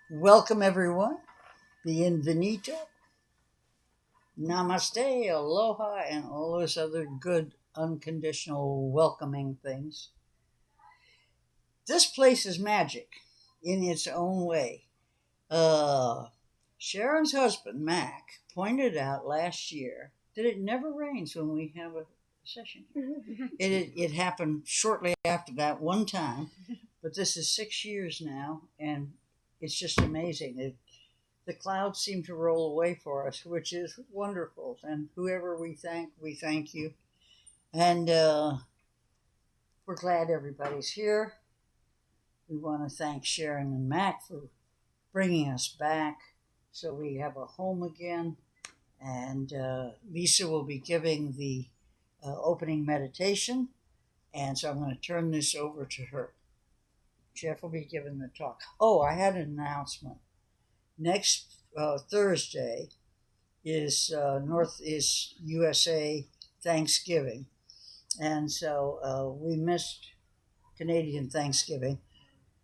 Welcome, everyone. Bienvenido, namaste, aloha, and all those other good, unconditional, welcoming things. This place is magic in its own way. Uh, Sharon's husband, Mac, pointed out last year that it never rains when we have a session. It happened shortly after that one time, but this is 6 years now, and it's just amazing. The clouds seem to roll away for us, which is wonderful. And whoever we thank you. And we're glad everybody's here. We want to thank Sharon and Mac for bringing us back so we have a home again. And Lisa will be giving the opening meditation. And so I'm going to turn this over to her. Jeff will be giving the talk. Oh, I had an announcement. Next Thursday, is USA Thanksgiving, and so we missed Canadian Thanksgiving,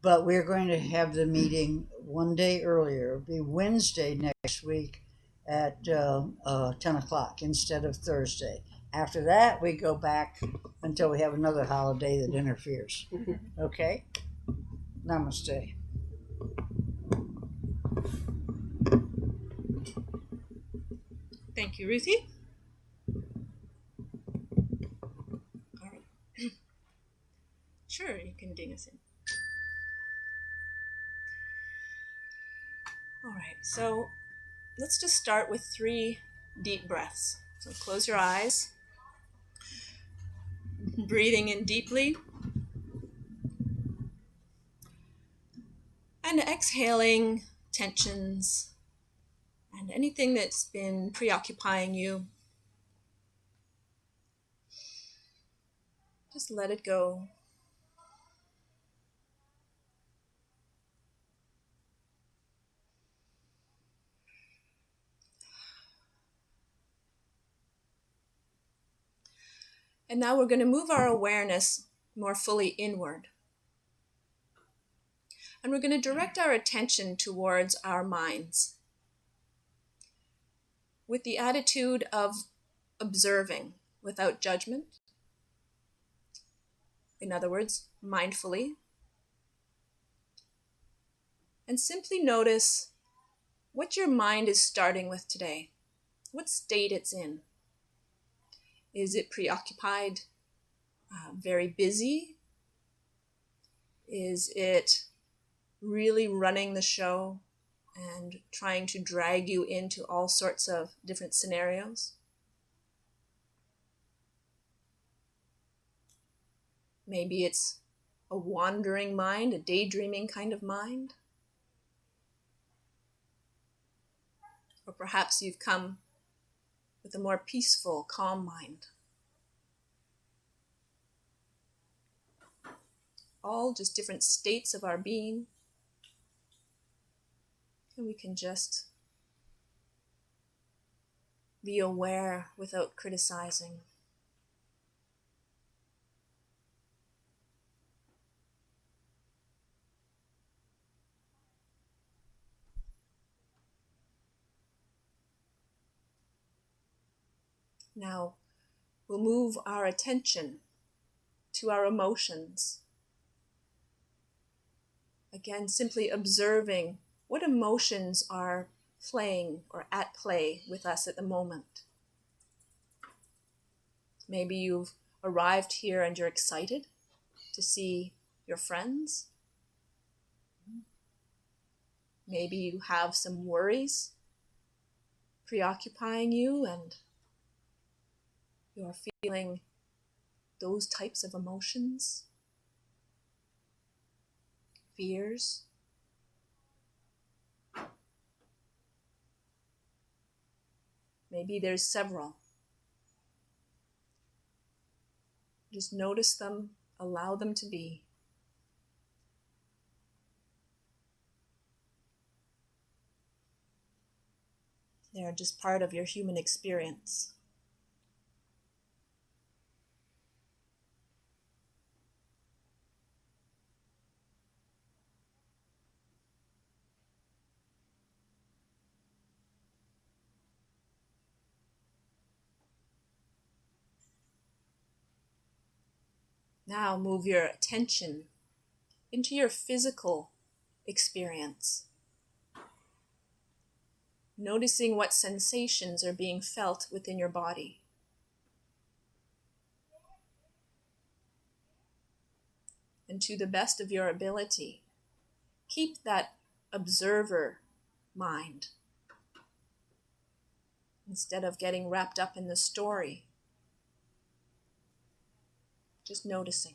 but we're going to have the meeting one day earlier. It'll be Wednesday next week at 10 o'clock instead of Thursday. After that, we go back until we have another holiday that interferes. Okay? Namaste. Thank you, Ruthie. All right. Sure, you can ding us in. All right, so let's just start with 3 deep breaths. So close your eyes, breathing in deeply, and exhaling tensions and anything that's been preoccupying you. Just let it go. And now we're going to move our awareness more fully inward. And we're going to direct our attention towards our minds with the attitude of observing without judgment. In other words, mindfully. And simply notice what your mind is starting with today, what state it's in. Is it preoccupied, very busy? Is it really running the show and trying to drag you into all sorts of different scenarios? Maybe it's a wandering mind, a daydreaming kind of mind. Or perhaps you've come with a more peaceful, calm mind. All just different states of our being. And we can just be aware without criticizing. Now, we'll move our attention to our emotions. Again, simply observing what emotions are playing or at play with us at the moment. Maybe you've arrived here and you're excited to see your friends. Maybe you have some worries preoccupying you and you're feeling those types of emotions, fears. Maybe there's several. Just notice them, allow them to be. They're just part of your human experience. Now move your attention into your physical experience, noticing what sensations are being felt within your body. And to the best of your ability, keep that observer mind instead of getting wrapped up in the story. Just noticing.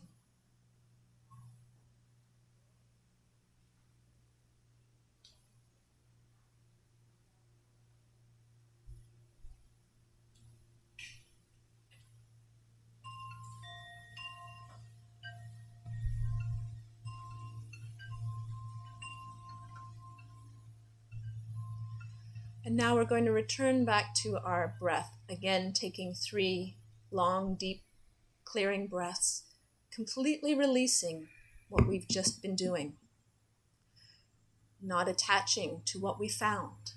And now we're going to return back to our breath, again taking 3 long, deep, clearing breaths, completely releasing what we've just been doing, not attaching to what we found,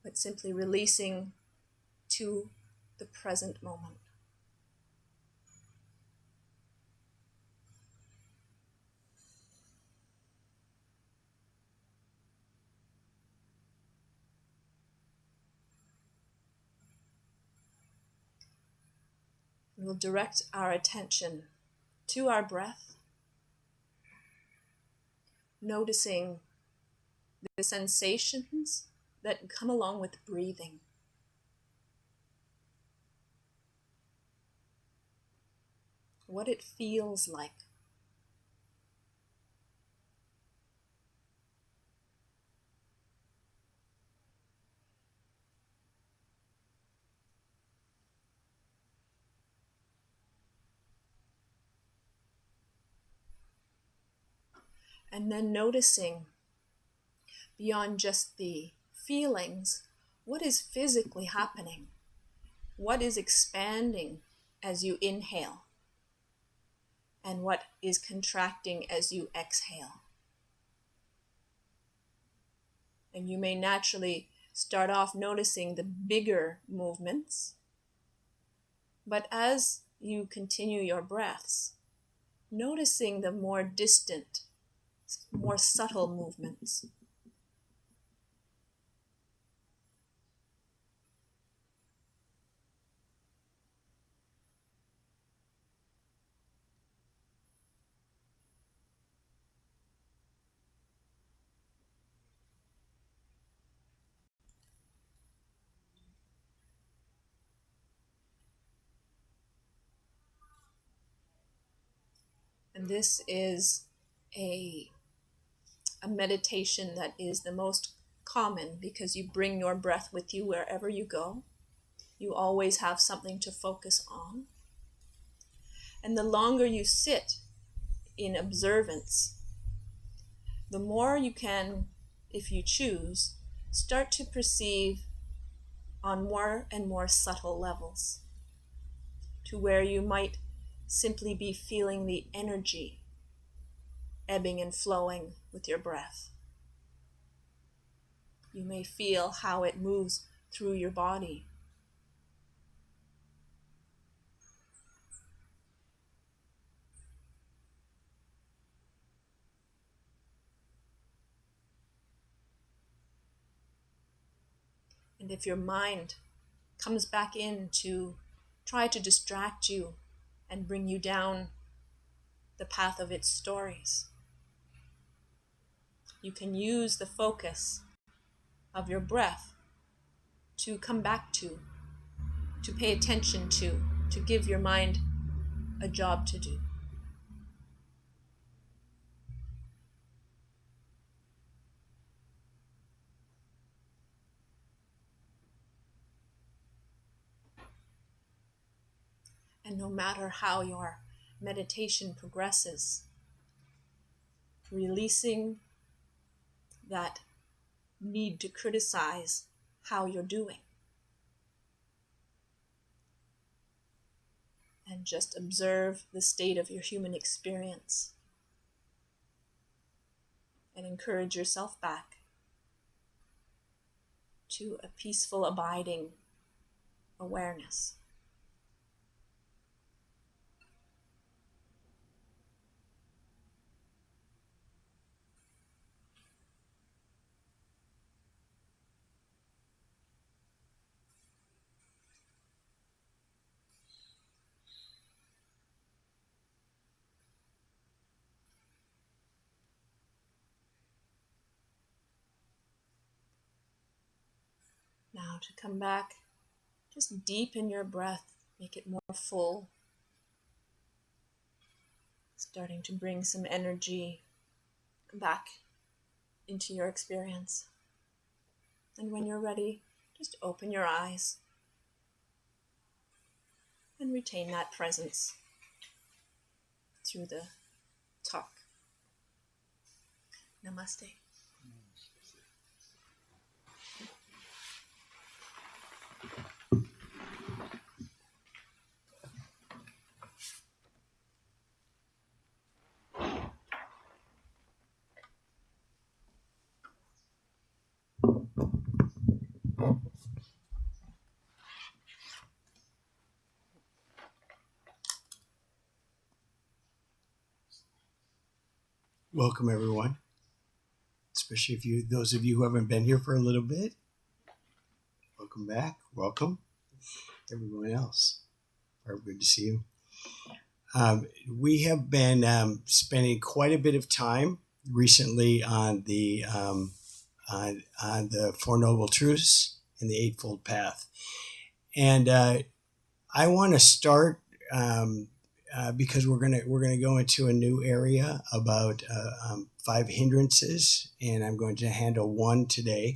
but simply releasing to the present moment. We'll direct our attention to our breath, noticing the sensations that come along with breathing. What it feels like. And then noticing, beyond just the feelings, what is physically happening? What is expanding as you inhale? And what is contracting as you exhale? And you may naturally start off noticing the bigger movements, but as you continue your breaths, noticing the more distant, more subtle movements. And this is a meditation that is the most common because you bring your breath with you wherever you go. You always have something to focus on. And the longer you sit in observance, the more you can, if you choose, start to perceive on more and more subtle levels, to where you might simply be feeling the energy ebbing and flowing with your breath. You may feel how it moves through your body. And if your mind comes back in to try to distract you and bring you down the path of its stories, you can use the focus of your breath to come back to pay attention to give your mind a job to do. And no matter how your meditation progresses, releasing that need to criticize how you're doing, and just observe the state of your human experience and encourage yourself back to a peaceful, abiding awareness. Now to come back, just deepen your breath, make it more full. Starting to bring some energy back into your experience. And when you're ready, just open your eyes and retain that presence through the talk. Namaste. Welcome, everyone, especially those of you who haven't been here for a little bit. Welcome back. Welcome, everyone else. Very good to see you. We have been spending quite a bit of time recently on the Four Noble Truths and the Eightfold Path, and I want to start. Because we're gonna go into a new area about 5 hindrances, and I'm going to handle one today.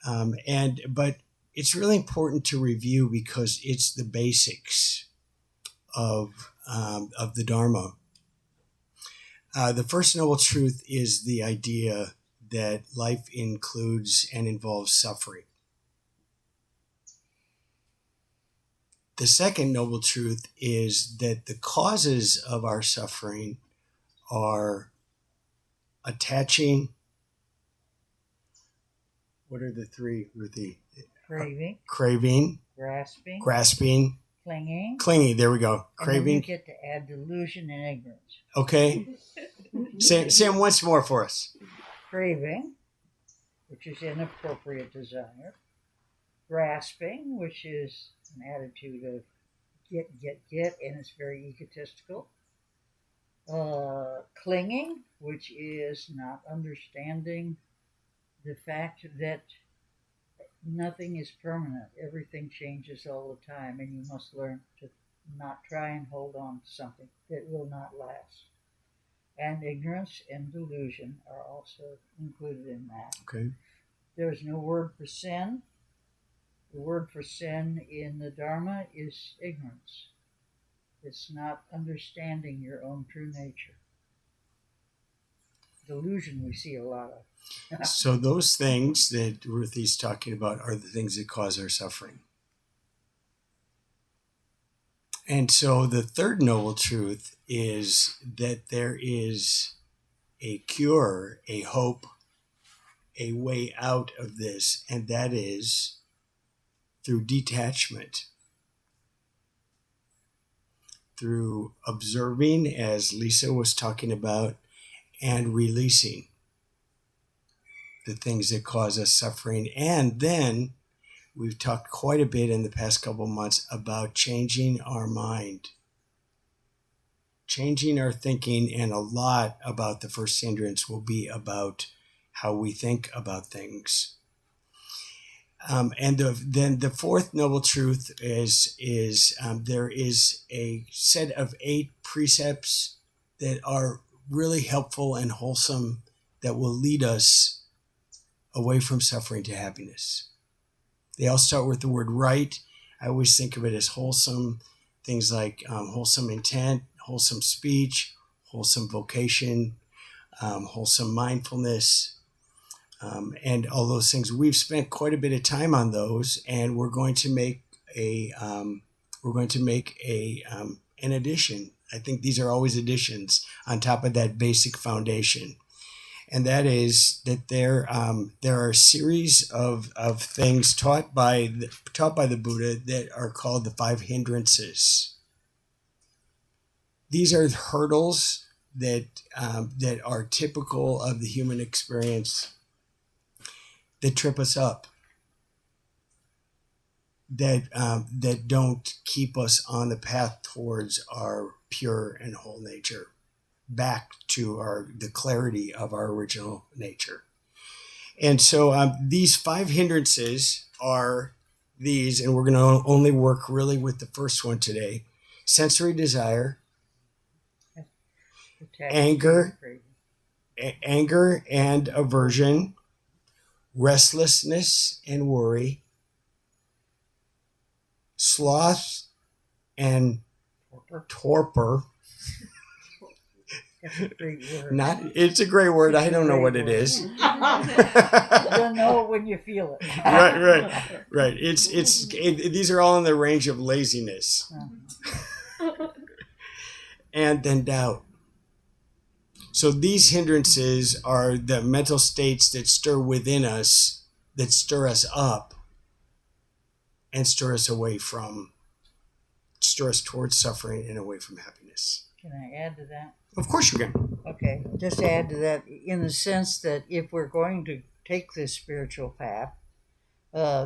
But it's really important to review because it's the basics of the Dharma. The first noble truth is the idea that life includes and involves suffering. The second noble truth is that the causes of our suffering are attaching. What are the three, Ruthie? Craving, grasping, clinging. There we go. Craving. And then you get to add delusion and ignorance. Okay. Sam, once more for us. Craving, which is inappropriate desire. Grasping, which is an attitude of get, and it's very egotistical. Clinging, which is not understanding the fact that nothing is permanent. Everything changes all the time, and you must learn to not try and hold on to something that will not last. And ignorance and delusion are also included in that. Okay. There's no word for sin. The word for sin in the Dharma is ignorance. It's not understanding your own true nature. Delusion we see a lot of. So those things that Ruthie's talking about are the things that cause our suffering. And so the third noble truth is that there is a cure, a hope, a way out of this, and that is through detachment, through observing, as Lisa was talking about, and releasing the things that cause us suffering. And then we've talked quite a bit in the past couple of months about changing our mind, changing our thinking, and a lot about the first hindrance will be about how we think about things. Then the fourth noble truth is there is a set of 8 precepts that are really helpful and wholesome that will lead us away from suffering to happiness. They all start with the word right. I always think of it as wholesome. Things like wholesome intent, wholesome speech, wholesome vocation, wholesome mindfulness, and all those things. We've spent quite a bit of time on those, and we're going to make an addition. I think these are always additions on top of that basic foundation. And that is that there are a series of things taught by the Buddha that are called the 5 hindrances. These are hurdles that are typical of the human experience that trip us up, that don't keep us on the path towards our pure and whole nature, back to the clarity of our original nature. And so these 5 hindrances are these, and we're going to only work really with the first one today: sensory desire, anger, anger and aversion, restlessness and worry, sloth and torpor. That's a great word. It's a great word. I don't know what it is. You'll know it when you feel it. Right. These are all in the range of laziness. And then doubt. So these hindrances are the mental states that stir within us, that stir us up and stir us towards suffering and away from happiness. Can I add to that? Of course you can. Okay, just to add to that, in the sense that if we're going to take this spiritual path,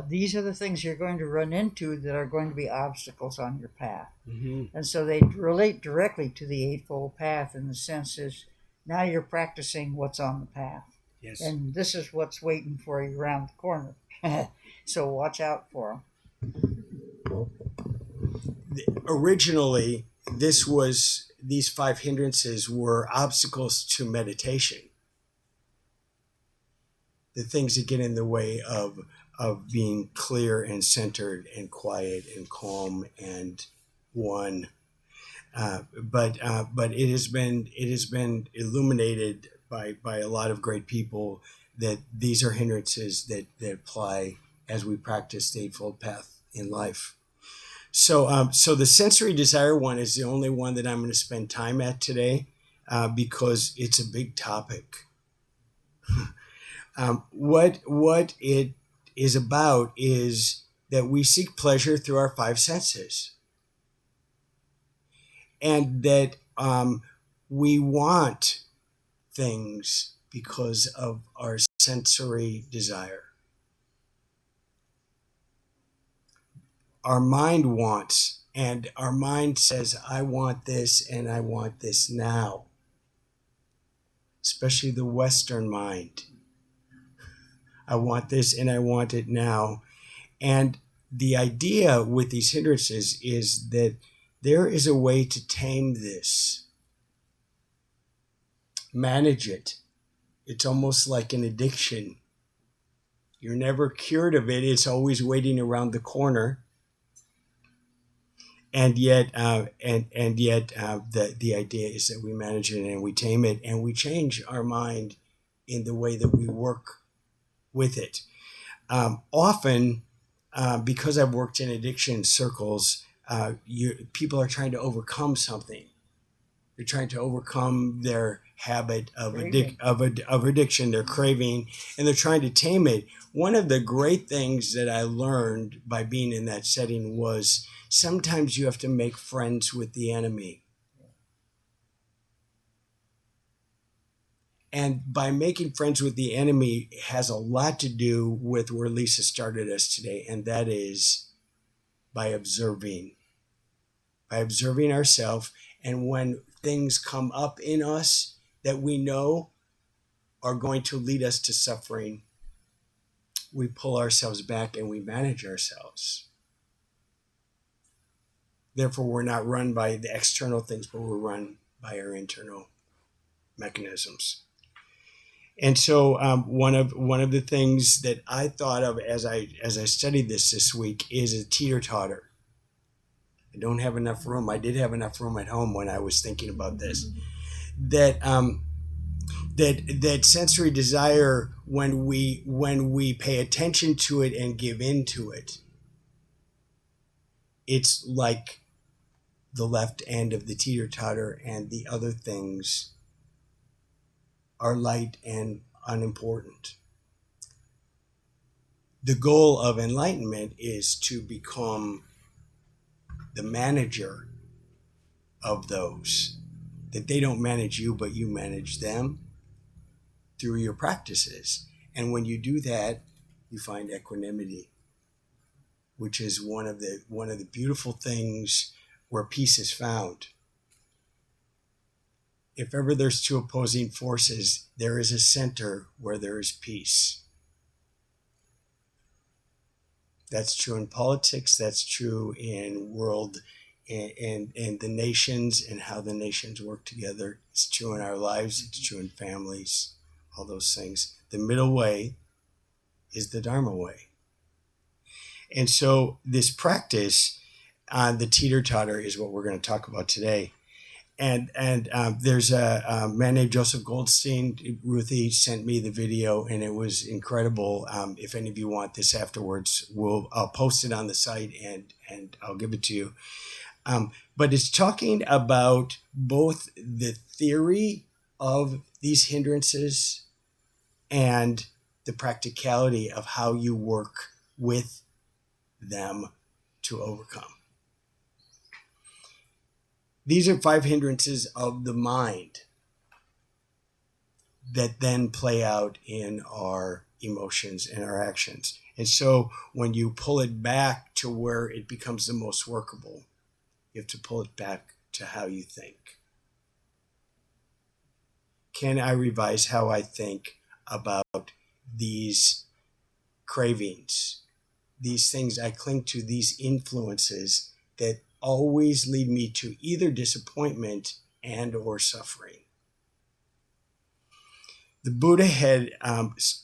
these are the things you're going to run into that are going to be obstacles on your path. Mm-hmm. And so they relate directly to the Eightfold Path in the sense is now you're practicing what's on the path. Yes. And this is what's waiting for you around the corner. So watch out for them. Originally, these 5 hindrances were obstacles to meditation. The things that get in the way of being clear and centered and quiet and calm and one. But it has been illuminated by a lot of great people that these are hindrances that apply as we practice the Eightfold Path in life. So the sensory desire one is the only one that I'm going to spend time at today because it's a big topic. What it is about is that we seek pleasure through our 5 senses, and that we want things because of our sensory desire. Our mind wants, and our mind says, I want this and I want this now. Especially the Western mind. I want this and I want it now. And the idea with these hindrances is that there is a way to tame this, manage it. It's almost like an addiction. You're never cured of it. It's always waiting around the corner. And yet, the idea is that we manage it and we tame it and we change our mind in the way that we work with it. Often, because I've worked in addiction circles, people are trying to overcome something. They're trying to overcome their habit of addiction, their craving, and they're trying to tame it. One of the great things that I learned by being in that setting was sometimes you have to make friends with the enemy. And by making friends with the enemy has a lot to do with where Lisa started us today, and that is by observing ourselves. And when things come up in us that we know are going to lead us to suffering, we pull ourselves back and we manage ourselves. Therefore, we're not run by the external things, but we're run by our internal mechanisms. And so one of the things that I thought of as I studied this week is a teeter-totter. I don't have enough room. I did have enough room at home when I was thinking about this. That sensory desire, when we pay attention to it and give in to it, it's like the left end of the teeter-totter, and the other things are light and unimportant. The goal of enlightenment is to become the manager of those, that they don't manage you, but you manage them through your practices. And when you do that, you find equanimity, which is one of the beautiful things where peace is found. If ever there's 2 opposing forces, there is a center where there is peace. That's true in politics. That's true in world and the nations and how the nations work together. It's true in our lives. It's true in families, all those things. The middle way is the Dharma way. And so this practice on the teeter-totter is what we're going to talk about today. And there's a man named Joseph Goldstein. Ruthie sent me the video, and it was incredible. If any of you want this afterwards, I'll post it on the site, and I'll give it to you. But it's talking about both the theory of these hindrances and the practicality of how you work with them to overcome. These are 5 hindrances of the mind that then play out in our emotions and our actions. And so when you pull it back to where it becomes the most workable, you have to pull it back to how you think. Can I revise how I think about these cravings, these things I cling to, these influences that always lead me to either disappointment and or suffering? The Buddha had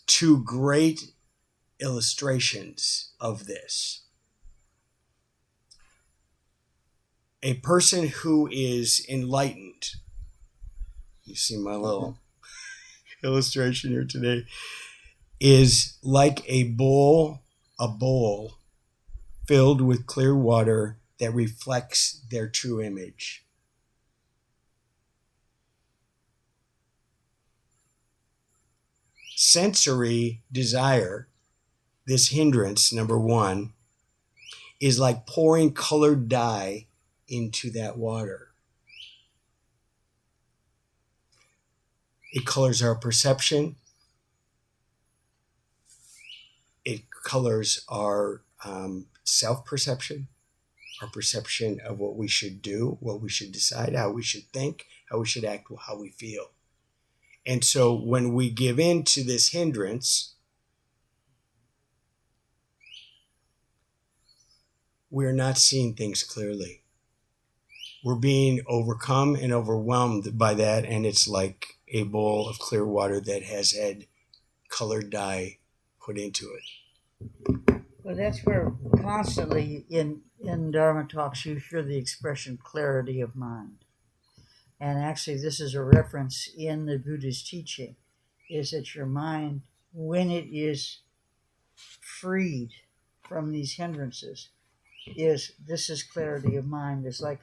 2 great illustrations of this. A person who is enlightened, you see my little illustration here today, is like a bowl filled with clear water that reflects their true image. Sensory desire, this hindrance, number 1, is like pouring colored dye into that water. It colors our perception. It colors our self-perception, our perception of what we should do, what we should decide, how we should think, how we should act, how we feel. And so when we give in to this hindrance, we're not seeing things clearly. We're being overcome and overwhelmed by that, and it's like a bowl of clear water that has had colored dye put into it. Well, that's where constantly in Dharma talks you hear the expression clarity of mind. And actually, this is a reference in the Buddha's teaching, is that your mind, when it is freed from these hindrances, this is clarity of mind. It's like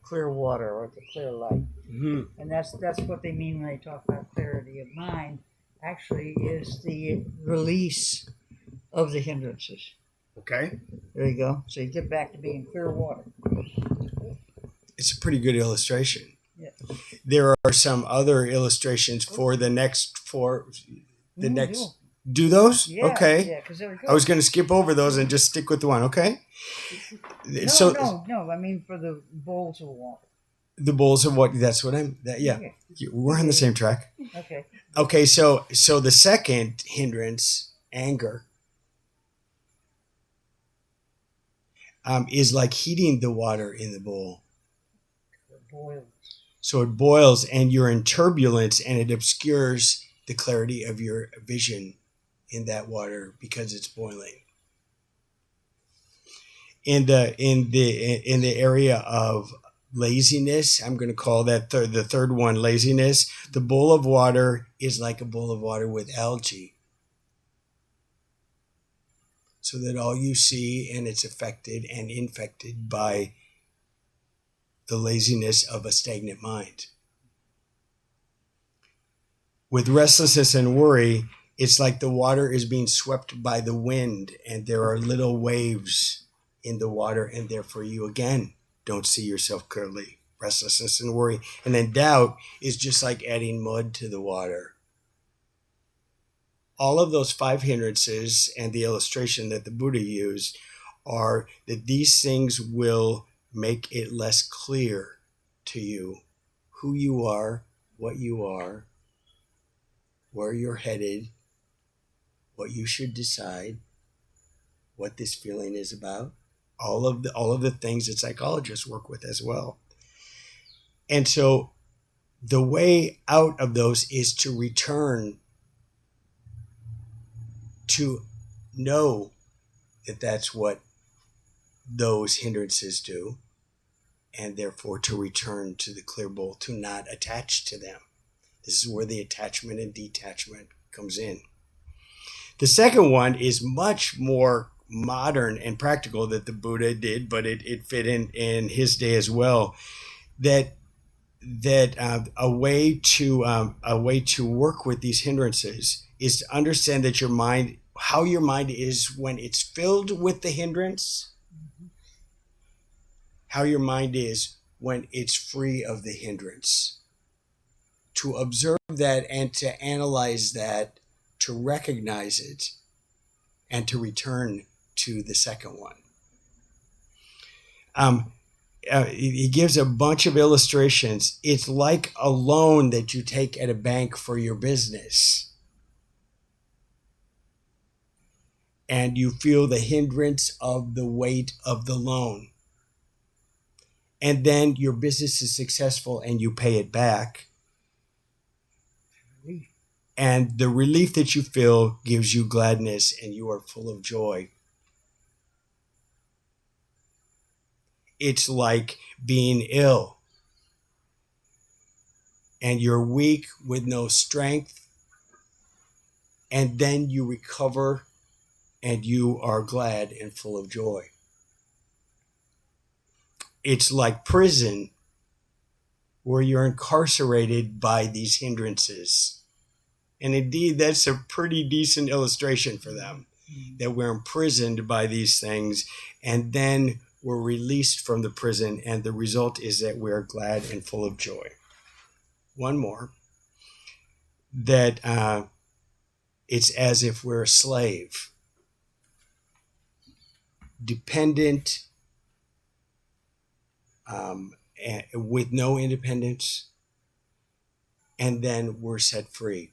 clear water or the clear light. Mm-hmm. And that's what they mean when they talk about clarity of mind, actually is the release of the hindrances. Okay. There you go. So you get back to being clear water. It's a pretty good illustration. Yeah. There are some other illustrations for the next 4. Do those? Yeah, okay. Yeah, because there we go. I was going to skip over those and just stick with the one. Okay. No. I mean for the bowls of water. The bowls of what? That's what I'm. Yeah. Okay. We're on the same track. Okay. Okay. So the second hindrance, anger, is like heating the water in the bowl. It boils. So it boils, and you're in turbulence, and it obscures the clarity of your vision in that water because it's boiling. In the area of laziness, I'm going to call that the third one, laziness. The bowl of water is like a bowl of water with algae, so that all you see, and it's affected and infected by the laziness of a stagnant mind. With restlessness and worry, it's like the water is being swept by the wind, and there are little waves in the water, and therefore you again don't see yourself clearly. Restlessness and worry. And then doubt is just like adding mud to the water. All of those 5 hindrances and the illustration that the Buddha used are that these things will make it less clear to you who you are, what you are, where you're headed, what you should decide, what this feeling is about, all of the things that psychologists work with as well. And so the way out of those is to return to know that that's what those hindrances do, and therefore to return to the clear bowl, to not attach to them. This is where the attachment and detachment comes in. The second one is much more modern and practical that the Buddha did, but it fit in his day as well. That a way to work with these hindrances is to understand that how your mind is when it's filled with the hindrance, how your mind is when it's free of the hindrance. To observe that and to analyze that, to recognize it, and to return to the second one. He gives a bunch of illustrations. It's like a loan that you take at a bank for your business. And you feel the hindrance of the weight of the loan. And then your business is successful and you pay it back. And the relief that you feel gives you gladness and you are full of joy. It's like being ill and you're weak with no strength, and then you recover and you are glad and full of joy. It's like prison where you're incarcerated by these hindrances. And indeed, that's a pretty decent illustration for them, that we're imprisoned by these things, and then we're released from the prison, and the result is that we're glad and full of joy. One more, that it's as if we're a slave, dependent, with no independence, and then we're set free.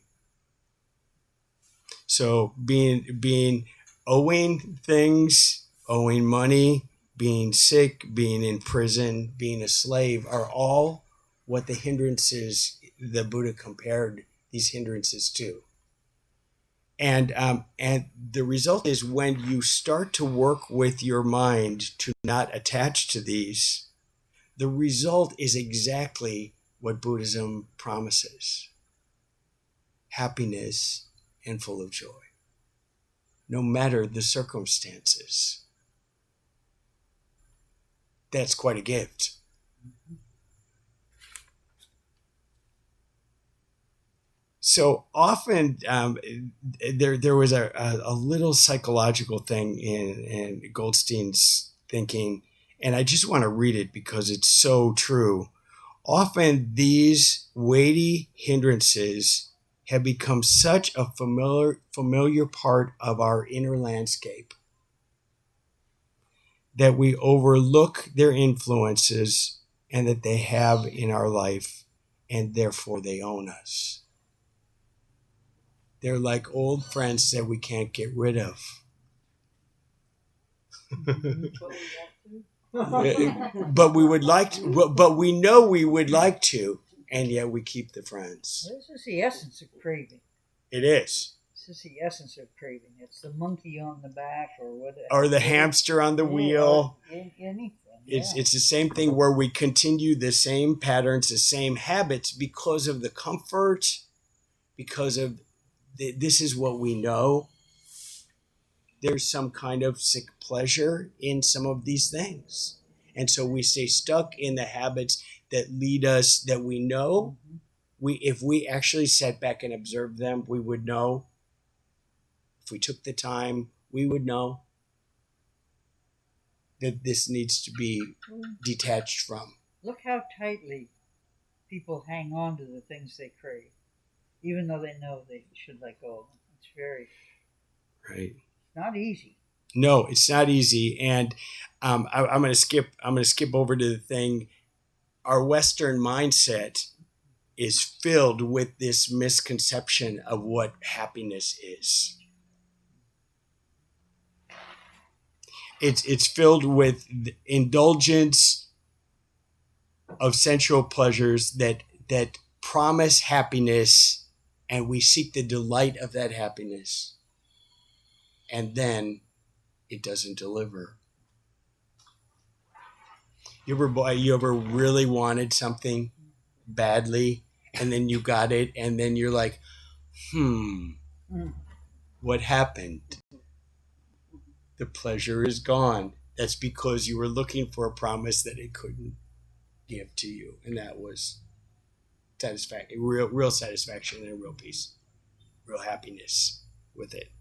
So being owing things, owing money, being sick, being in prison, being a slave are all what the hindrances the Buddha compared these hindrances to. And the result is when you start to work with your mind to not attach to these, the result is exactly what Buddhism promises: happiness and full of joy, no matter the circumstances. That's quite a gift. So often there was a little psychological thing in Goldstein's thinking, and I just want to read it because it's so true. Often these weighty hindrances have become such a familiar part of our inner landscape that we overlook their influences and that they have in our life, and therefore they own us. They're like old friends that we can't get rid of. But we would like to, but we know we would like to, and yet we keep the friends. This is the essence of craving. It is. This is the essence of craving. It's the monkey on the back, or whatever, or the hamster on the wheel. Anything. It's the same thing where we continue the same patterns, the same habits because of the comfort, because of this is what we know. There's some kind of sick pleasure in some of these things. And so we stay stuck in the habits that lead us, that we know. If we actually sat back and observed them, we would know. If we took the time, we would know that this needs to be detached from. Look how tightly people hang on to the things they crave, even though they know they should let go. It's very right. Not easy. No, it's not easy. And I'm going to skip over to the thing. Our Western mindset is filled with this misconception of what happiness is. it's filled with indulgence of sensual pleasures that promise happiness, and we seek the delight of that happiness, and then it doesn't deliver. You ever really wanted something badly, and then you got it, and then you're like, what happened? The pleasure is gone. That's because you were looking for a promise that it couldn't give to you, and that was satisfaction, real satisfaction, and a real peace, real happiness with it.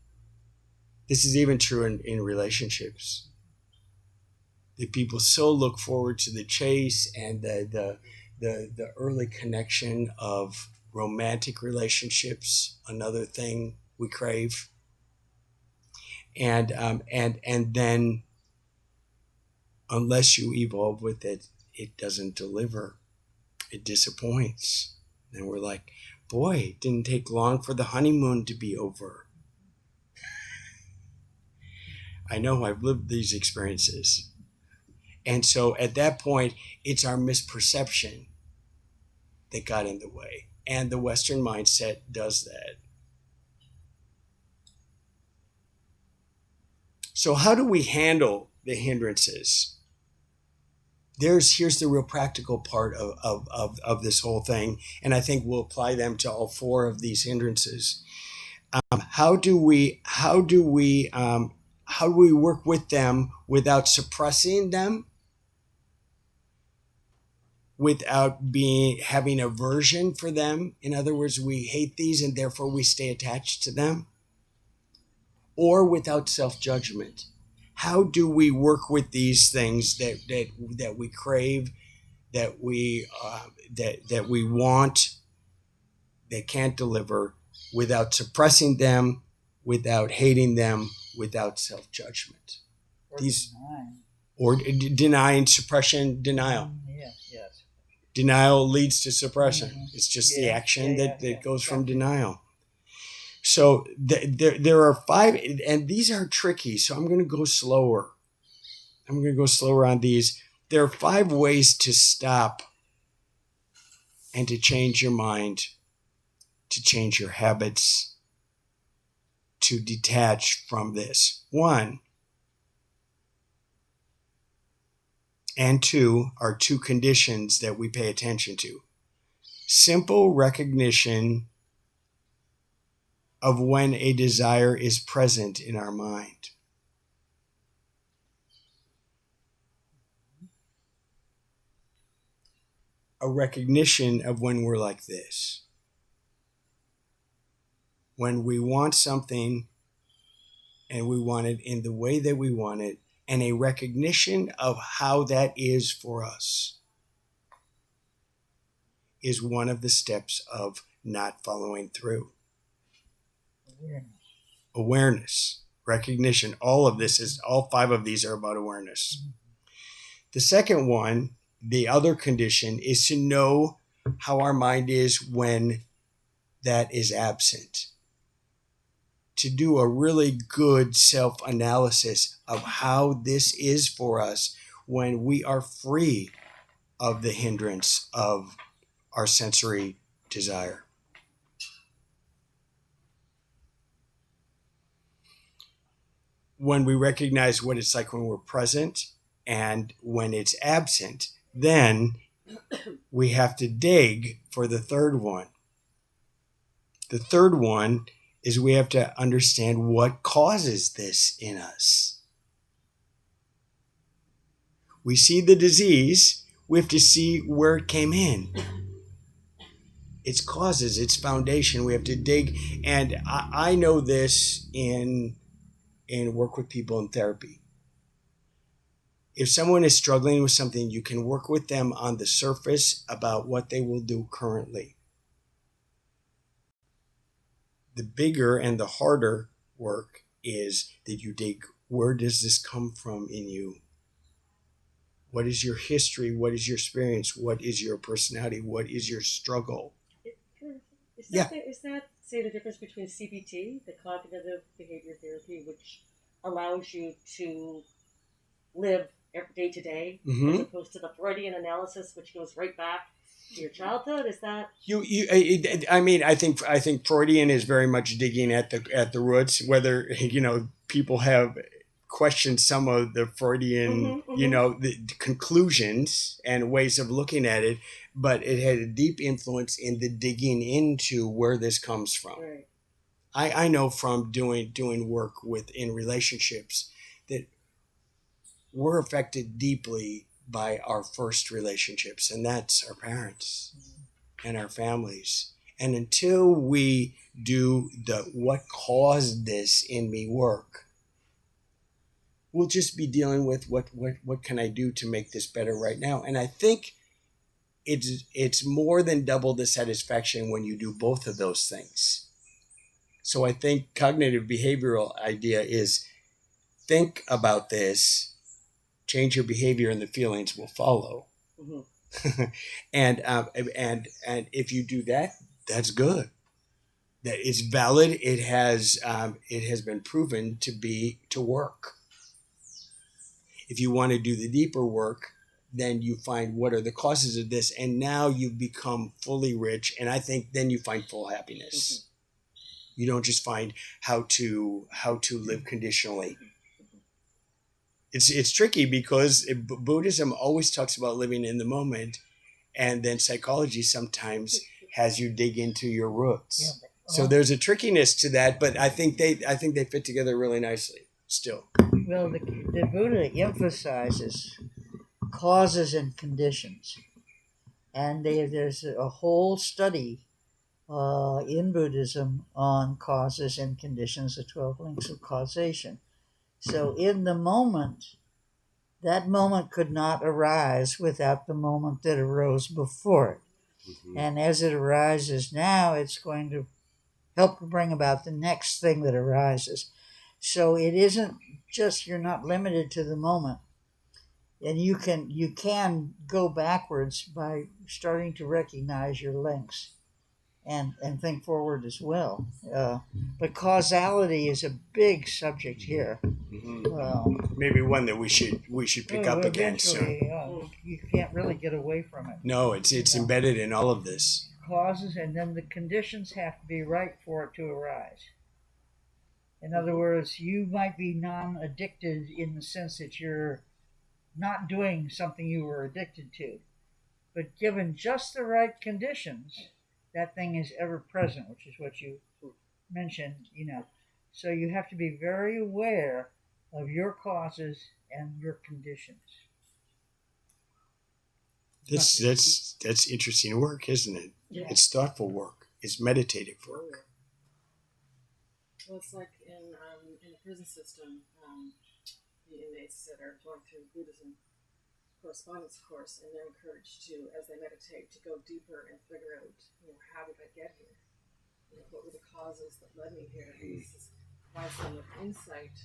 This is even true in relationships. The people so look forward to the chase and the early connection of romantic relationships, another thing we crave, and then unless you evolve with it, it doesn't deliver. It disappoints. And we're like, boy, it didn't take long for the honeymoon to be over. I know, I've lived these experiences. And so at that point, it's our misperception that got in the way. And the Western mindset does that. So how do we handle the hindrances? Here's the real practical part of this whole thing. And I think we'll apply them to all four of these hindrances. How do we work with them without suppressing them, without having aversion for them? In other words, we hate these and therefore we stay attached to them, or without self-judgment. How do we work with these things that we crave, that we want, that can't deliver, without suppressing them, without hating them, without self-judgment? Denying, suppression, denial. Yes. Denial leads to suppression. Mm-hmm. It's just the action that goes from denial. So there are 5, and these are tricky, so I'm going to go slower. On these. There are 5 ways to stop and to change your mind, to change your habits, to detach from this. 1 and 2 are 2 conditions that we pay attention to. Simple recognition of when a desire is present in our mind. A recognition of when we're like this. When we want something and we want it in the way that we want it, and a recognition of how that is for us is one of the steps of not following through. Awareness, recognition. All 5 of these are about awareness. The second one, the other condition, is to know how our mind is when that is absent. To do a really good self-analysis of how this is for us when we are free of the hindrance of our sensory desire. When we recognize what it's like when we're present and when it's absent, then we have to dig for the third one. The third one is we have to understand what causes this in us. We see the disease, we have to see where it came in. Its causes, its foundation, we have to dig. And I know this in work with people in therapy. If someone is struggling with something, you can work with them on the surface about what they will do currently. The bigger and the harder work is that you dig, where does this come from in you? What is your history? What is your experience? What is your personality? What is your struggle? Is that, say, the difference between CBT, the cognitive behavior therapy, which allows you to live day to day, Mm-hmm. as opposed to the Freudian analysis, which goes right back to your childhood? Is that I mean, I think Freudian is very much digging at the roots. Whether people have questioned some of the Freudian, the conclusions and ways of looking at it, but it had a deep influence in the digging into where this comes from. right? I know from doing work in relationships that we're affected deeply by our first relationships, and that's our parents and our families. And until we do the what caused this in me work, we'll just be dealing with what can I do to make this better right now. And I think it's more than double the satisfaction when you do both of those things. So I think cognitive behavioral idea is think about this, change your behavior, and the feelings will follow. Mm-hmm. and if you do that, that's good. That it's valid. It has been proven to work. If you want to do the deeper work, then you find what are the causes of this, and now you become fully rich. And I think then you find full happiness. Mm-hmm. You don't just find how to live conditionally. It's tricky because Buddhism always talks about living in the moment, and then psychology sometimes has you dig into your roots. Yeah. So there's a trickiness to that, but I think they fit together really nicely still. Well, the Buddha emphasizes causes and conditions, and there's a whole study in Buddhism on causes and conditions, the 12 links of causation. So in the moment, that moment could not arise without the moment that arose before it. Mm-hmm. And as it arises now, it's going to help bring about the next thing that arises. So it isn't just, you're not limited to the moment. And you can go backwards by starting to recognize your links and think forward as well. But causality is a big subject here. Mm-hmm. Maybe one that we should pick up again soon. You can't really get away from it. No, it's embedded in all of this. Causes, and then the conditions have to be right for it to arise. In other words, you might be non-addicted in the sense that you're not doing something you were addicted to. But given just the right conditions, that thing is ever present, which is what you mentioned, So you have to be very aware of your causes and your conditions. That's interesting work, isn't it? Yeah. It's thoughtful work. It's meditative work. Well, it's like in the prison system, the inmates that are going through Buddhism correspondence course, and they're encouraged to, as they meditate, to go deeper and figure out, how did I get here? What were the causes that led me here? This provides them with insight,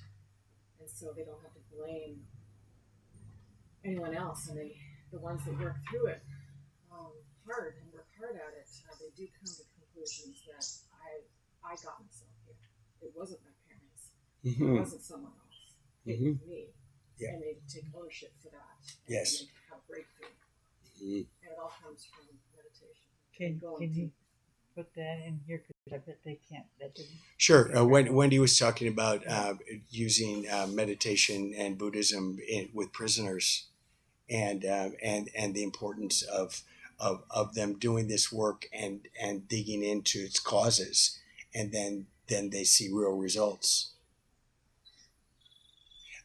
and so they don't have to blame anyone else. And the ones that work through it hard and work hard at it, they do come to conclusions that I got myself here. It wasn't my parents. Mm-hmm. It wasn't someone else. It was me. Yeah. And they take ownership for that. Yes. And have breakthrough. Mm-hmm. And it all comes from meditation. Can you put that in here? Because I bet they can't. Sure. Wendy was talking about using meditation and Buddhism with prisoners, and the importance of them doing this work and digging into its causes, and then they see real results.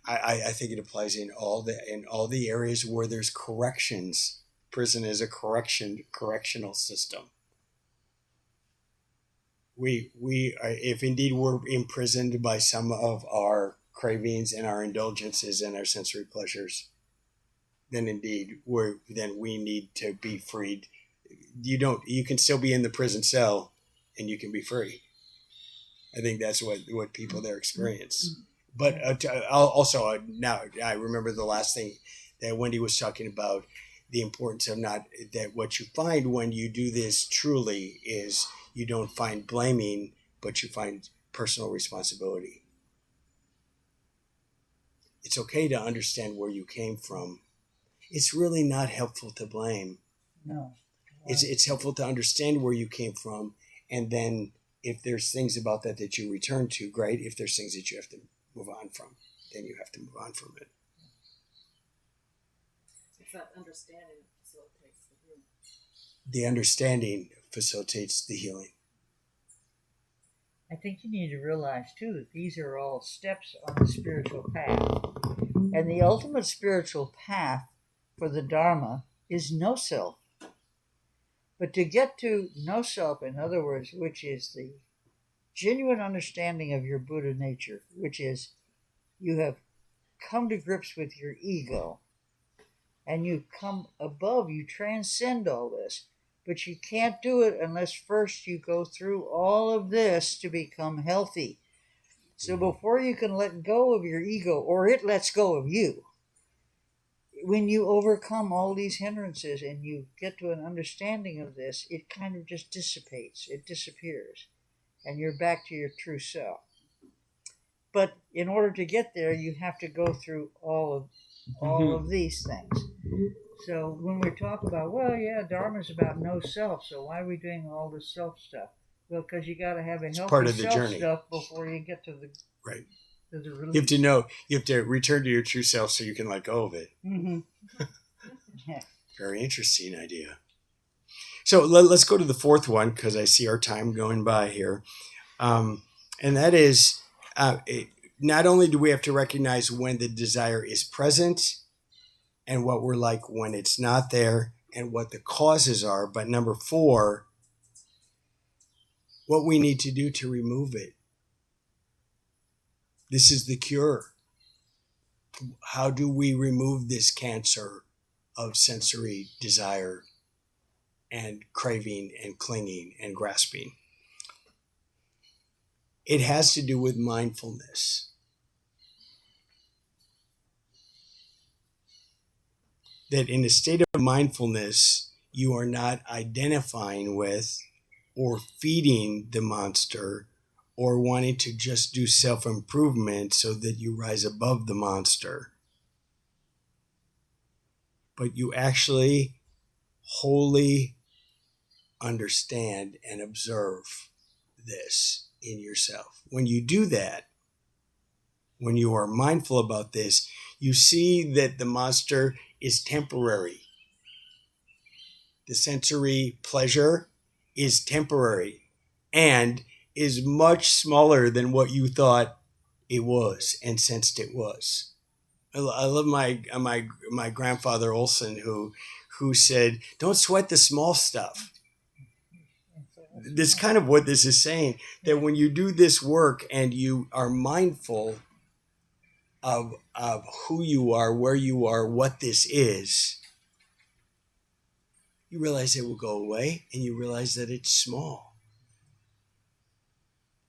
I think it applies in all the areas where there's corrections. Prison is a correctional system. We if indeed we're imprisoned by some of our cravings and our indulgences and our sensory pleasures, then indeed we need to be freed. You can still be in the prison cell and you can be free. I think that's what people there experience. But also now I remember the last thing that Wendy was talking about, the importance of that what you find when you do this truly is you don't find blaming, but you find personal responsibility. It's okay to understand where you came from. It's really not helpful to blame. No. It's helpful to understand where you came from, and then if there's things about that that you return to, great. If there's things that you have to move on from, then you have to move on from it. It's that understanding that facilitates the healing. The understanding facilitates the healing. I think you need to realize, too, that these are all steps on the spiritual path. And the ultimate spiritual path for the Dharma is no self. But to get to no self, in other words, which is the genuine understanding of your Buddha nature, which is you have come to grips with your ego, and you come above, you transcend all this. But you can't do it unless first you go through all of this to become healthy. So before you can let go of your ego, or it lets go of you, when you overcome all these hindrances and you get to an understanding of this, it kind of just dissipates. It disappears. And you're back to your true self. But in order to get there, you have to go through all of these things. So when we talk about, well, yeah, Dharma's about no self, so why are we doing all this self stuff? Well, because you got to have a healthy part of the self journey. stuff before you get to the Right. To the release. You have to know. You have to return to your true self so you can let go of it. Mm-hmm. Yeah. Very interesting idea. So let's go to the fourth one because I see our time going by here, and that is not only do we have to recognize when the desire is present and what we're like when it's not there and what the causes are, but number 4, what we need to do to remove it. This is the cure. How do we remove this cancer of sensory desire and craving and clinging and grasping? It has to do with mindfulness. That in a state of mindfulness, you are not identifying with or feeding the monster or wanting to just do self-improvement so that you rise above the monster. But you actually wholly understand and observe this in yourself. When you do that, when you are mindful about this, you see that the monster is temporary. The sensory pleasure is temporary and is much smaller than what you thought it was and sensed it was. I love my grandfather Olson who said, "Don't sweat the small stuff." This is kind of what this is saying, that when you do this work and you are mindful of who you are, where you are, what this is, you realize it will go away and you realize that it's small.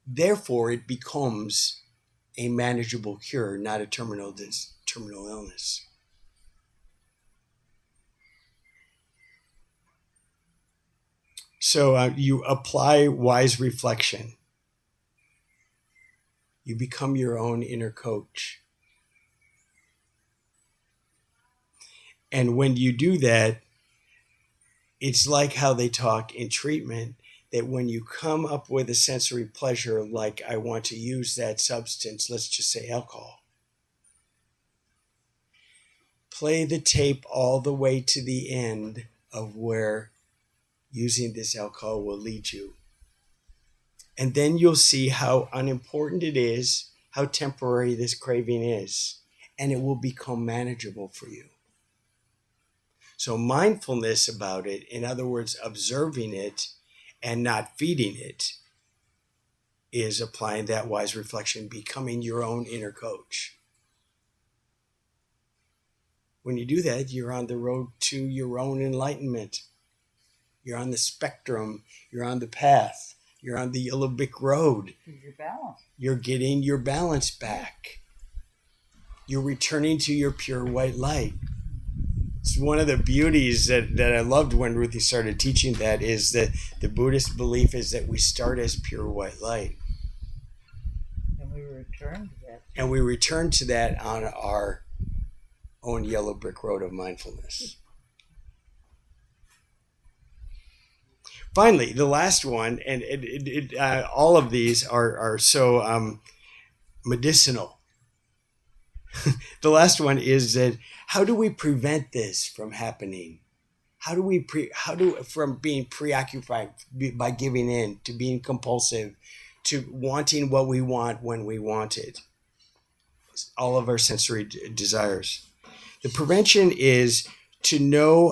Therefore, it becomes a manageable cure, not a terminal illness. So you apply wise reflection. You become your own inner coach. And when you do that, it's like how they talk in treatment, that when you come up with a sensory pleasure, like I want to use that substance, let's just say alcohol, play the tape all the way to the end of where using this alcohol will lead you. And then you'll see how unimportant it is, how temporary this craving is, and it will become manageable for you. So mindfulness about it, in other words, observing it and not feeding it, is applying that wise reflection, becoming your own inner coach. When you do that, you're on the road to your own enlightenment. You're on the spectrum. You're on the path. You're on the yellow brick road. Your balance. You're getting your balance back. You're returning to your pure white light. It's one of the beauties that I loved when Ruthie started teaching that, is that the Buddhist belief is that we start as pure white light. And we return to that And we return to that on our own yellow brick road of mindfulness. Finally, the last one, and all of these are so medicinal. The last one is that how do we prevent this from happening? How do from being preoccupied by giving in to being compulsive to wanting what we want when we want it? All of our sensory desires. The prevention is to know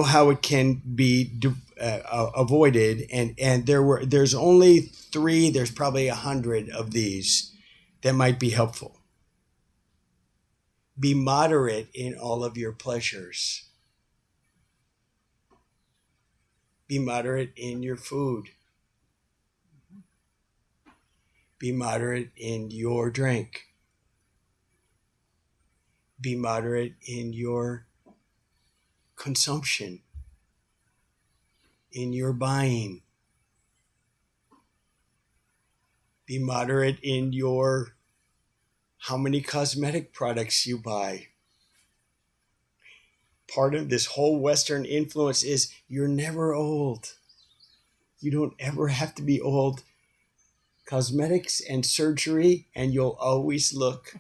how it can be avoided, and there's only 3. There's probably 100 of these that might be helpful. Be moderate in all of your pleasures. Be moderate in your food. Be moderate in your drink. Be moderate in your consumption, in your buying. Be moderate in your how many cosmetic products you buy. Part of this whole Western influence is you're never old. You don't ever have to be old. Cosmetics and surgery, and you'll always look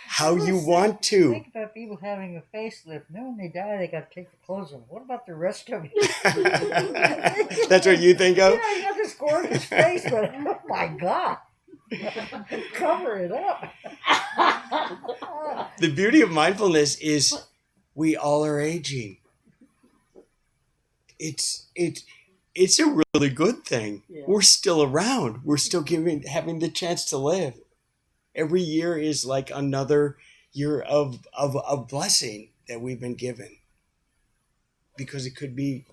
how you want to. Think about people having a facelift. Then when they die, they got to take the clothes off. What about the rest of you? That's what you think of? Yeah, you got this gorgeous face, but oh my God. Cover it up. The beauty of mindfulness is we all are aging. It's a really good thing. Yeah. We're still around. We're still having the chance to live. Every year is like another year of blessing that we've been given, because it could be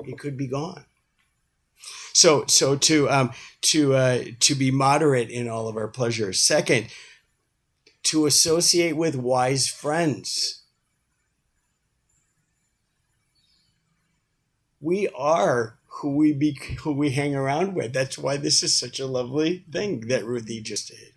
gone. So to be moderate in all of our pleasures. Second, to associate with wise friends. We are who we hang around with. That's why this is such a lovely thing that Ruthie just did.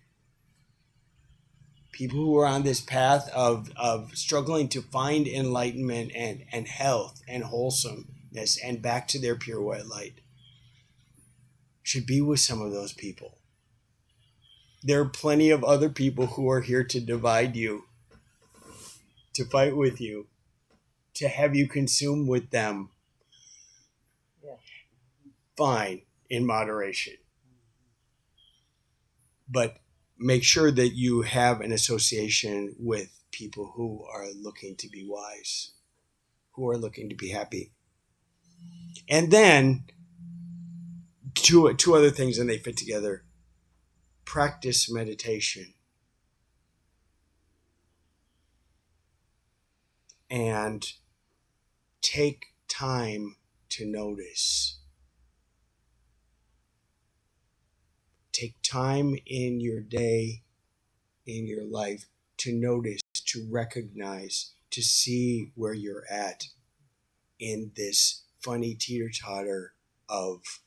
People who are on this path of struggling to find enlightenment and health and wholesomeness and back to their pure white light should be with some of those people. There are plenty of other people who are here to divide you, to fight with you, to have you consume with them. Yeah. Fine, in moderation. But make sure that you have an association with people who are looking to be wise, who are looking to be happy. And then two other things, and they fit together. Practice meditation. And take time to notice. Take time in your day, in your life, to notice, to recognize, to see where you're at in this funny teeter-totter of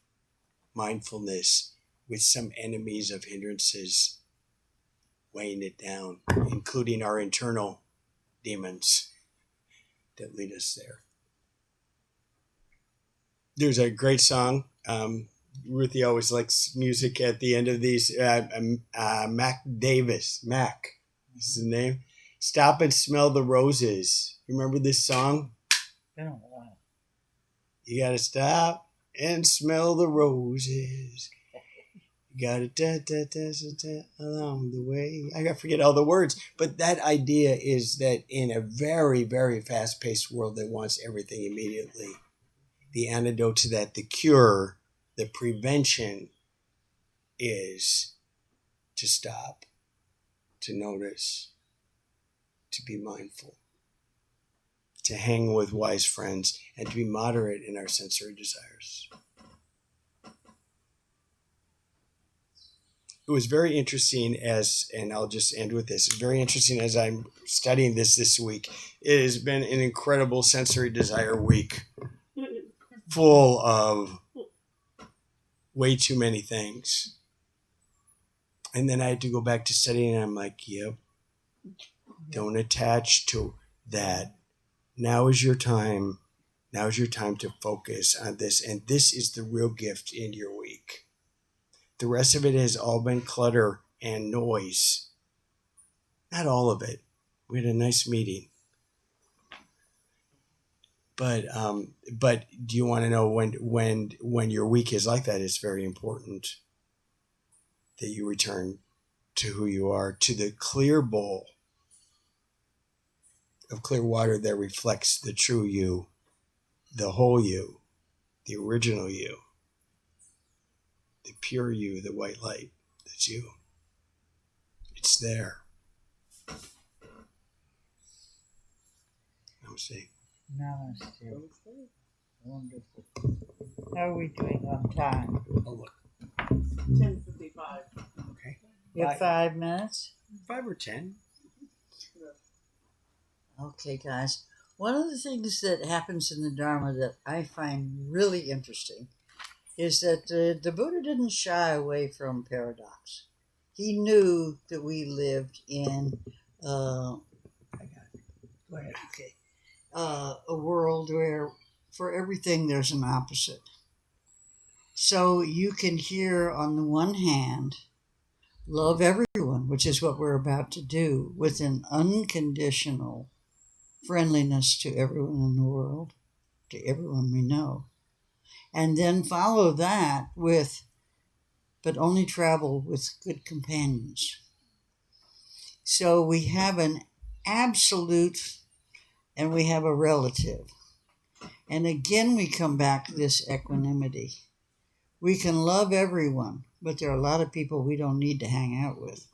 mindfulness with some enemies of hindrances weighing it down, including our internal demons that lead us there. There's a great song. Ruthie always likes music at the end of these. Mac Davis. Mac is his name. Stop and Smell the Roses. Remember this song? Been a while. You got to stop and smell the roses. You got to along the way. I got to forget all the words. But that idea is that in a very, very fast-paced world that wants everything immediately, the antidote to that, the cure, the prevention is to stop, to notice, to be mindful, to hang with wise friends, and to be moderate in our sensory desires. It was very interesting and I'll just end with this, very interesting as I'm studying this week. It has been an incredible sensory desire week, full of way too many things. And then I had to go back to studying, and I'm like, yep, don't attach to that. Now is your time. Now is your time to focus on this. And this is the real gift in your week. The rest of it has all been clutter and noise. Not all of it. We had a nice meeting. But do you want to know when your week is like that? It's very important that you return to who you are, to the clear bowl of clear water that reflects the true you, the whole you, the original you, the pure you, the white light. That's you. It's there. Namaste. Namaste. Wonderful. How are we doing on time? Oh, look. 10:55. Okay. You have 5 minutes? 5 or 10. Okay, guys. One of the things that happens in the Dharma that I find really interesting is that the Buddha didn't shy away from paradox. He knew that we lived in I got it. Go ahead. a world where for everything there's an opposite. So you can hear on the one hand, love everyone, which is what we're about to do, with an unconditional friendliness to everyone in the world, to everyone we know. And then follow that with, but only travel with good companions. So we have an absolute and we have a relative. And again, we come back to this equanimity. We can love everyone, but there are a lot of people we don't need to hang out with.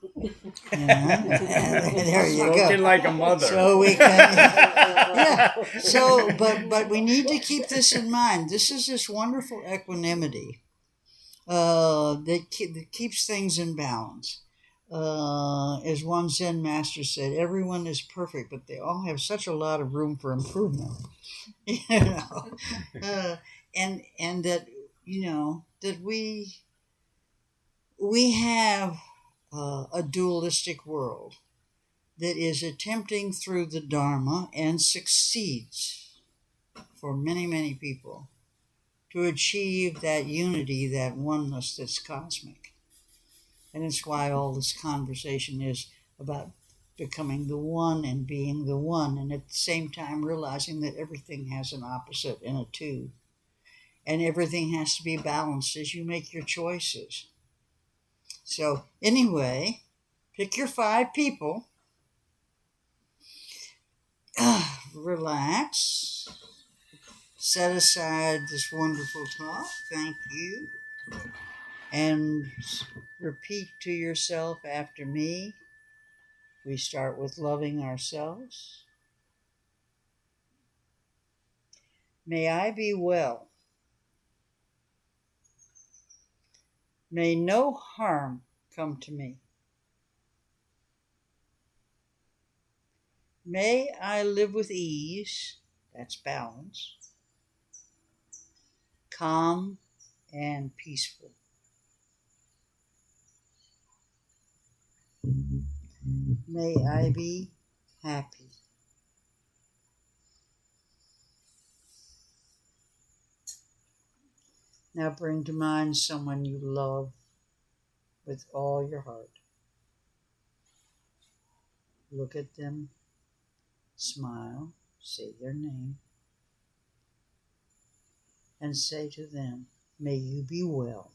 There you go. Spoken like a mother. So we can, yeah. So, but we need to keep this in mind. This is this wonderful equanimity that keeps things in balance. As one Zen master said, everyone is perfect, but they all have such a lot of room for improvement. And that that we have a dualistic world that is attempting through the Dharma and succeeds for many, many people to achieve that unity, that oneness that's cosmic. And it's why all this conversation is about becoming the one and being the one, and at the same time realizing that everything has an opposite and a two. And everything has to be balanced as you make your choices. So anyway, pick your 5 people. Relax. Set aside this wonderful talk. Thank you. And repeat to yourself after me. We start with loving ourselves. May I be well. May no harm come to me. May I live with ease, that's balance, calm and peaceful. May I be happy. Now bring to mind someone you love with all your heart. Look at them, smile, say their name, and say to them, may you be well.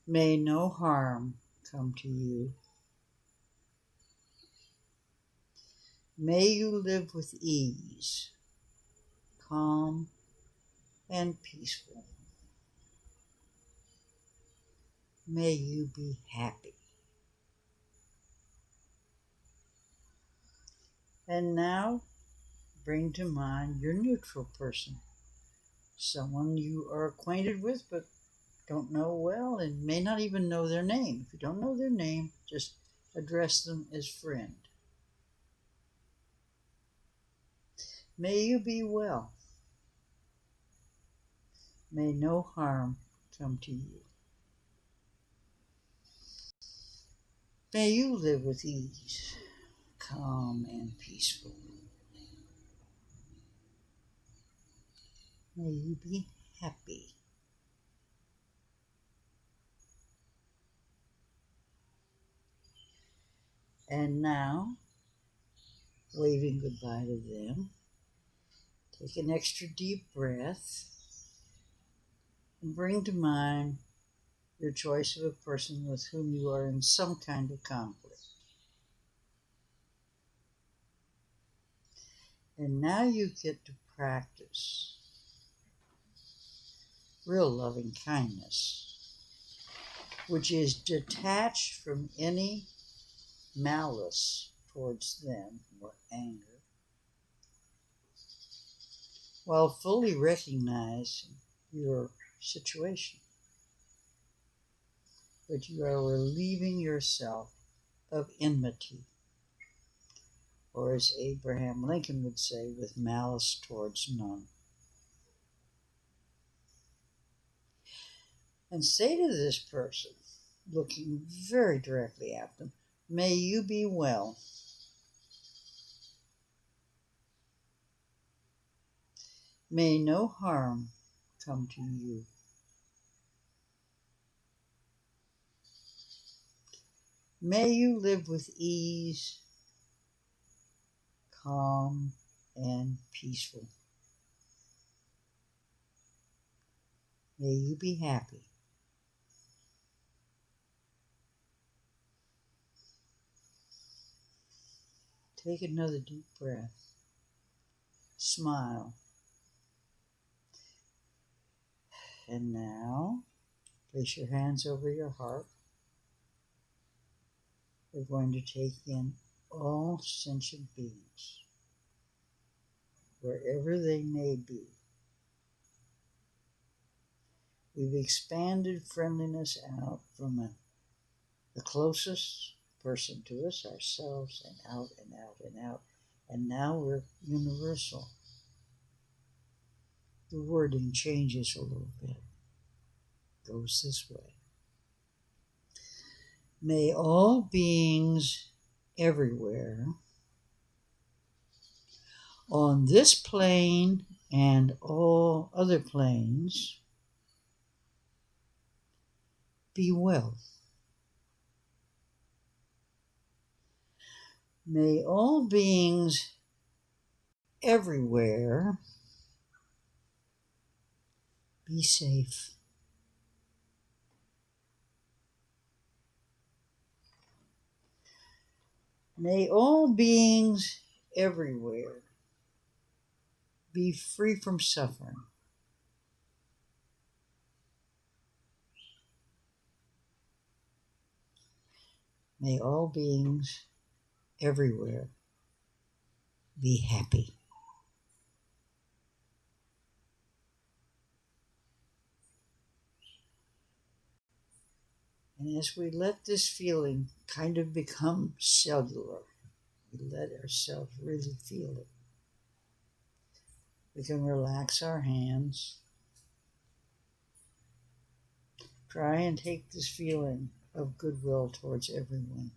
May no harm come to you. May you live with ease, calm and peaceful. May you be happy. And now, bring to mind your neutral person, someone you are acquainted with but don't know well and may not even know their name. If you don't know their name, just address them as friend. May you be well. May no harm come to you. May you live with ease, calm and peaceful. May you be happy. And now, waving goodbye to them, take an extra deep breath and bring to mind your choice of a person with whom you are in some kind of conflict. And now you get to practice real loving kindness, which is detached from any malice towards them or anger, while fully recognizing your situation. But you are relieving yourself of enmity, or as Abraham Lincoln would say, with malice towards none. And say to this person, looking very directly at them, may you be well. May no harm come to you. May you live with ease, calm, and peaceful. May you be happy. Take another deep breath. Smile. And now, place your hands over your heart. We're going to take in all sentient beings, wherever they may be. We've expanded friendliness out from the closest person to us, ourselves, and out and out and out. And now we're universal. The wording changes a little bit. Goes this way. May all beings everywhere on this plane and all other planes be well. May all beings everywhere be safe. May all beings everywhere be free from suffering. May all beings everywhere be happy. And as we let this feeling kind of become cellular, we let ourselves really feel it. We can relax our hands. Try and take this feeling of goodwill towards everyone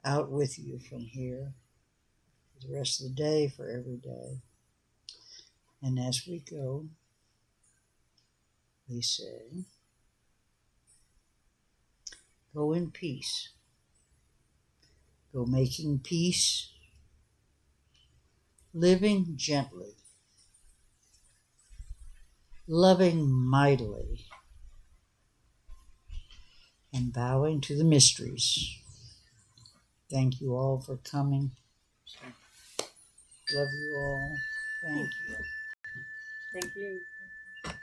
out with you from here for the rest of the day, for every day. And as we go, we say, go in peace. Go making peace, living gently, loving mightily, and bowing to the mysteries. Thank you all for coming. Love you all. Thank you. Thank you.